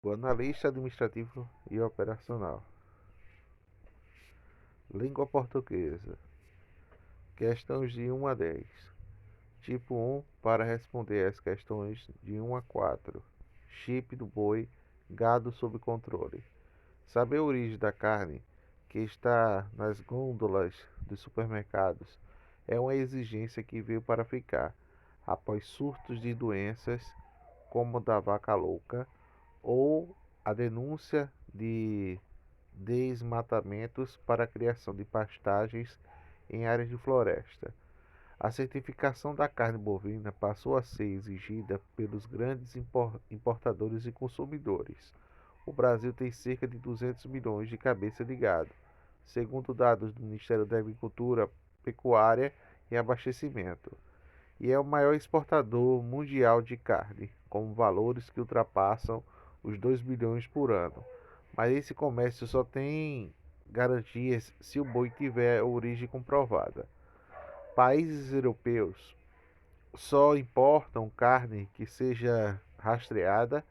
O analista administrativo e operacional. Língua portuguesa. Questões de 1 a 10. Tipo 1, para responder às questões de 1 a 4. Chip do boi, gado sob controle. Saber a origem da carne que está nas gôndolas dos supermercados é uma exigência que veio para ficar, após surtos de doenças como da vaca louca ou a denúncia de desmatamentos para a criação de pastagens em áreas de floresta. A certificação da carne bovina passou a ser exigida pelos grandes importadores e consumidores. O Brasil tem cerca de 200 milhões de cabeças de gado, segundo dados do Ministério da Agricultura, Pecuária e Abastecimento, e é o maior exportador mundial de carne, com valores que ultrapassam os 2 bilhões por ano. Mas esse comércio só tem garantias se o boi tiver origem comprovada. Países europeus só importam carne que seja rastreada,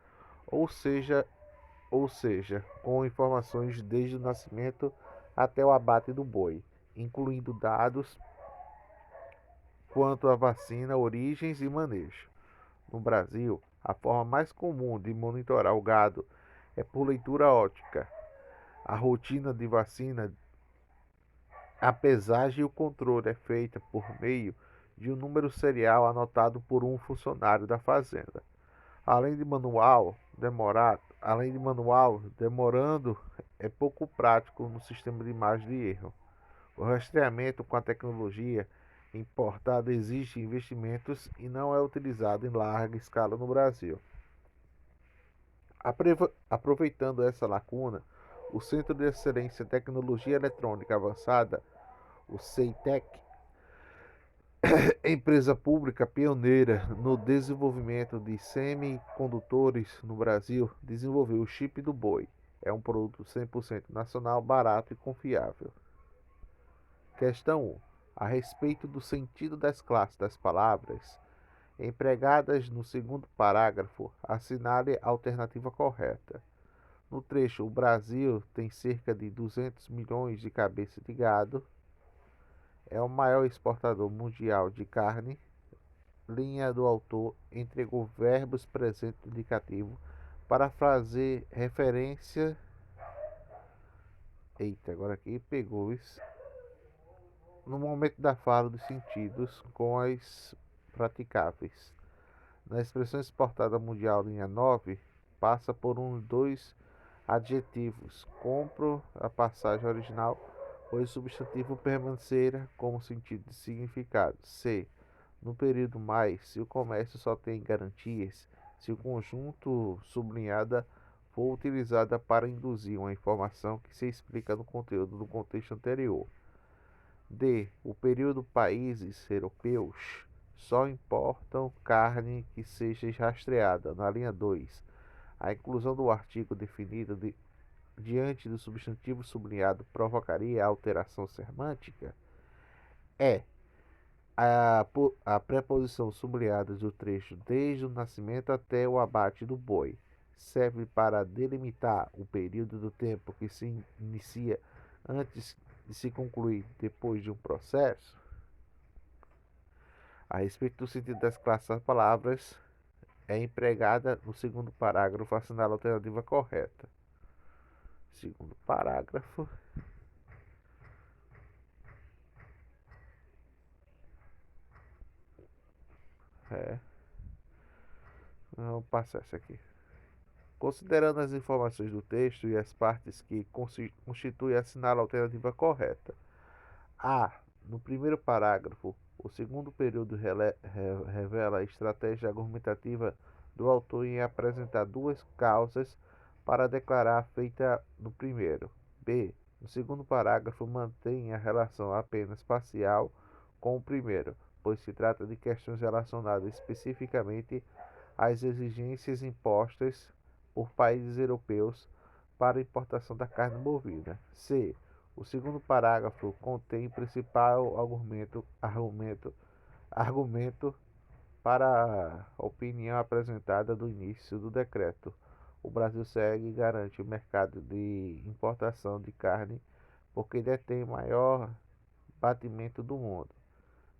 ou seja, com informações desde o nascimento até o abate do boi, incluindo dados quanto à vacina, origens e manejo. No Brasil, a forma mais comum de monitorar o gado é por leitura óptica. A rotina de vacina, a pesagem e o controle é feita por meio de um número serial anotado por um funcionário da fazenda. Demorando, é pouco prático no sistema de margem de erro. O rastreamento com a tecnologia importada exige investimentos e não é utilizado em larga escala no Brasil. Aproveitando essa lacuna, o Centro de Excelência em Tecnologia Eletrônica Avançada, o CEITEC, empresa pública pioneira no desenvolvimento de semicondutores no Brasil, desenvolveu o chip do boi. É um produto 100% nacional, barato e confiável. Questão 1. A respeito do sentido das classes das palavras empregadas no segundo parágrafo, assinale a alternativa correta. No trecho, o Brasil tem cerca de 200 milhões de cabeças de gado, é o maior exportador mundial de carne. Linha do autor entregou verbos presente no indicativo para fazer referência. Eita, agora aqui pegou isso. No momento da fala dos sentidos com as praticáveis. Na expressão exportada mundial, linha 9, passa por dois adjetivos. Compro a passagem original, pois o substantivo permanecerá como sentido de significado. C. No período mais, se o comércio só tem garantias, se o conjunto sublinhada for utilizada para induzir uma informação que se explica no conteúdo do contexto anterior. D. O período países europeus só importam carne que seja rastreada. Na linha 2, a inclusão do artigo definido diante do substantivo sublinhado provocaria alteração semântica? É. A preposição sublinhada do trecho desde o nascimento até o abate do boi serve para delimitar o período do tempo que se inicia antes de se concluir depois de um processo. A respeito do sentido das classes das palavras, é empregada no segundo parágrafo, assinala a alternativa correta. Segundo parágrafo. Vamos passar essa aqui. Considerando as informações do texto e as partes que constituem, assinala a alternativa correta. A. No primeiro parágrafo, o segundo período revela a estratégia argumentativa do autor em apresentar duas causas para declarar feita no primeiro. B. No segundo parágrafo, mantém a relação apenas parcial com o primeiro, pois se trata de questões relacionadas especificamente às exigências impostas por países europeus para a importação da carne bovina. C. O segundo parágrafo contém o principal argumento para a opinião apresentada do início do decreto, O Brasil segue e garante o mercado de importação de carne porque detém o maior batimento do mundo.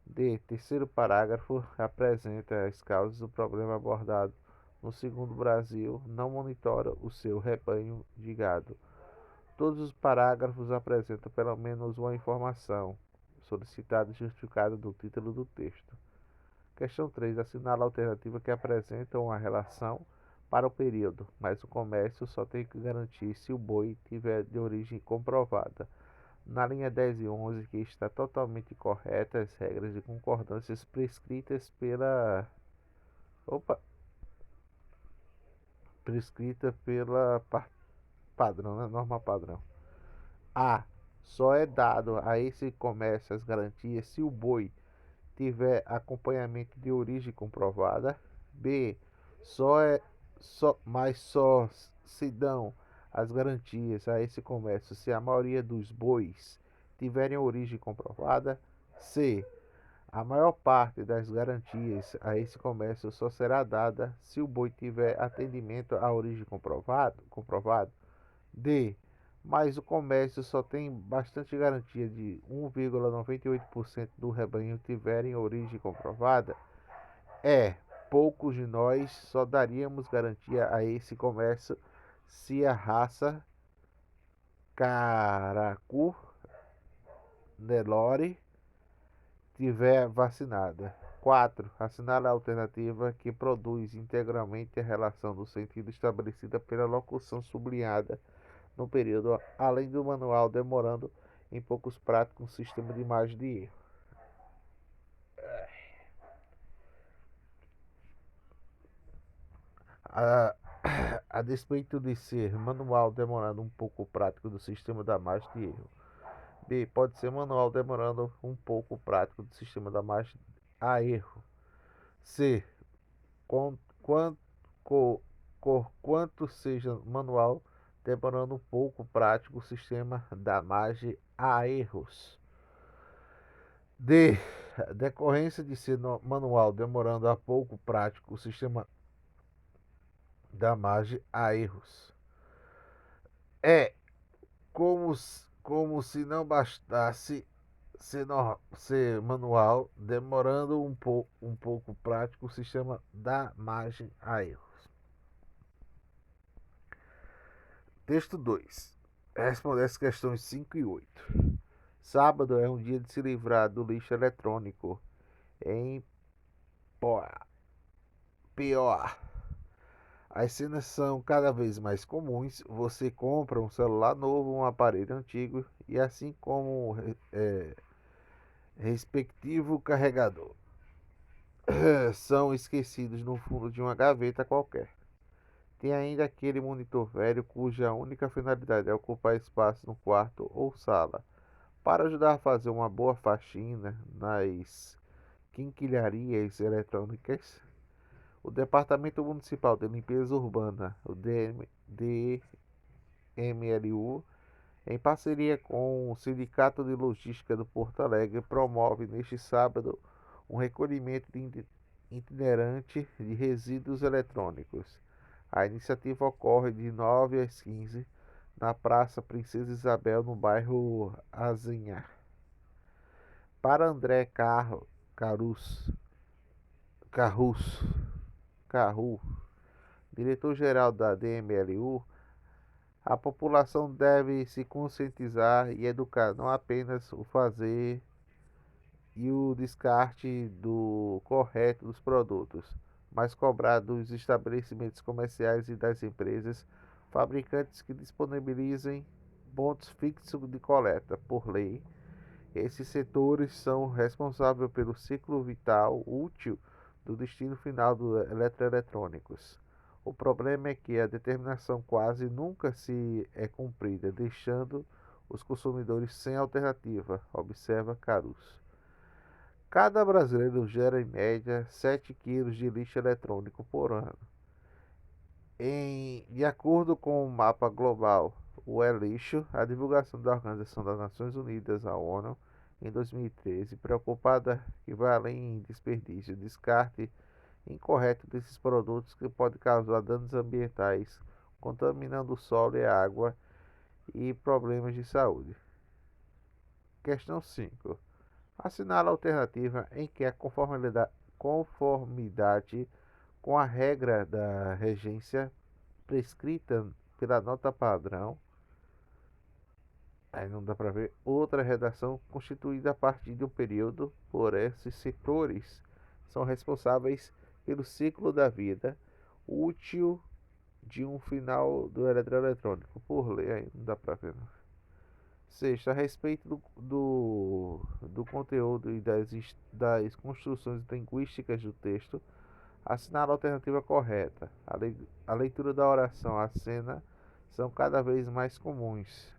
D. Terceiro parágrafo apresenta as causas do problema abordado no segundo. Brasil não monitora o seu rebanho de gado. Todos os parágrafos apresentam pelo menos uma informação solicitada e justificada no título do texto. Questão 3. Assinala a alternativa que apresenta uma relação para o período, mas o comércio só tem que garantir se o boi tiver de origem comprovada. Na linha 10 e 11, que está totalmente correta as regras de concordâncias prescritas pela opa, prescrita pela padrão, né? Norma padrão. A. Só é dado a esse comércio as garantias se o boi tiver acompanhamento de origem comprovada. B. Só é só se dão as garantias a esse comércio se a maioria dos bois tiverem origem comprovada. C. A maior parte das garantias a esse comércio só será dada se o boi tiver atendimento à origem comprovado. D. Mas o comércio só tem bastante garantia de 1,98% do rebanho tiverem origem comprovada. Poucos de nós só daríamos garantia a esse comércio se a raça Caracu Nelore tiver vacinada. 4. Assinale a alternativa que produz integralmente a relação no sentido estabelecida pela locução sublinhada no período, além do manual demorando em poucos práticos um sistema de margem de erro. A, a despeito de ser manual demorando um pouco prático do sistema da margem de erro. B. Pode ser manual demorando um pouco prático do sistema da margem a erro. C. Com, quanto, quanto seja manual demorando um pouco prático o sistema da margem a erros. D. Decorrência de ser manual demorando a pouco prático o sistema da margem a erros. Como, como se não bastasse ser manual, demorando um pouco prático o sistema da margem a erros. Texto 2. Responder as questões 5 e 8. Sábado é um dia de se livrar do lixo eletrônico em pior. As cenas são cada vez mais comuns. Você compra um celular novo, um aparelho antigo e assim como respectivo carregador são esquecidos no fundo de uma gaveta qualquer. Tem ainda aquele monitor velho cuja única finalidade é ocupar espaço no quarto ou sala. Para ajudar a fazer uma boa faxina nas quinquilharias eletrônicas, o Departamento Municipal de Limpeza Urbana, o DMLU, em parceria com o Sindicato de Logística do Porto Alegre, promove neste sábado um recolhimento itinerante de resíduos eletrônicos. A iniciativa ocorre de 9 às 15 na Praça Princesa Isabel, no bairro Azinha. Para André Carru, diretor-geral da DMLU, a população deve se conscientizar e educar não apenas o fazer e o descarte do correto dos produtos, mas cobrar dos estabelecimentos comerciais e das empresas fabricantes que disponibilizem pontos fixos de coleta. Por lei, esses setores são responsáveis pelo ciclo vital útil do destino final dos eletroeletrônicos. O problema é que a determinação quase nunca se é cumprida, deixando os consumidores sem alternativa, observa Caruso. Cada brasileiro gera em média 7 quilos de lixo eletrônico por ano. De acordo com o mapa global, o E-Lixo, a divulgação da Organização das Nações Unidas, a ONU, em 2013, preocupada que vai além em desperdício, descarte incorreto desses produtos que pode causar danos ambientais, contaminando o solo e a água e problemas de saúde. Questão 5. Assinala a alternativa em que a conformidade com a regra da regência prescrita pela nota padrão, aí não dá para ver, outra redação constituída a partir de um período por esses setores são responsáveis pelo ciclo da vida útil de um final do eletroeletrônico. Por lei, aí não dá para ver. Não. Sexto, a respeito do conteúdo e das construções linguísticas do texto, assinala a alternativa correta. A leitura da oração, a cena, são cada vez mais comuns.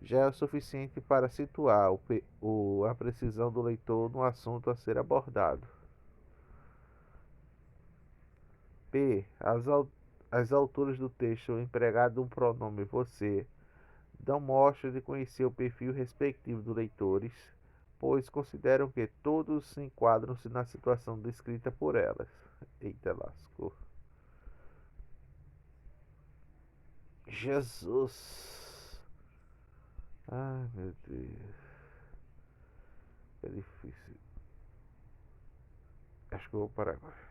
Já é o suficiente para situar a precisão do leitor no assunto a ser abordado. P. As autoras do texto empregado um pronome você dão mostra de conhecer o perfil respectivo dos leitores, pois consideram que todos se enquadram-se na situação descrita por elas. Eita lascou. Jesus! Ai meu Deus. É difícil. Acho que eu vou parar agora.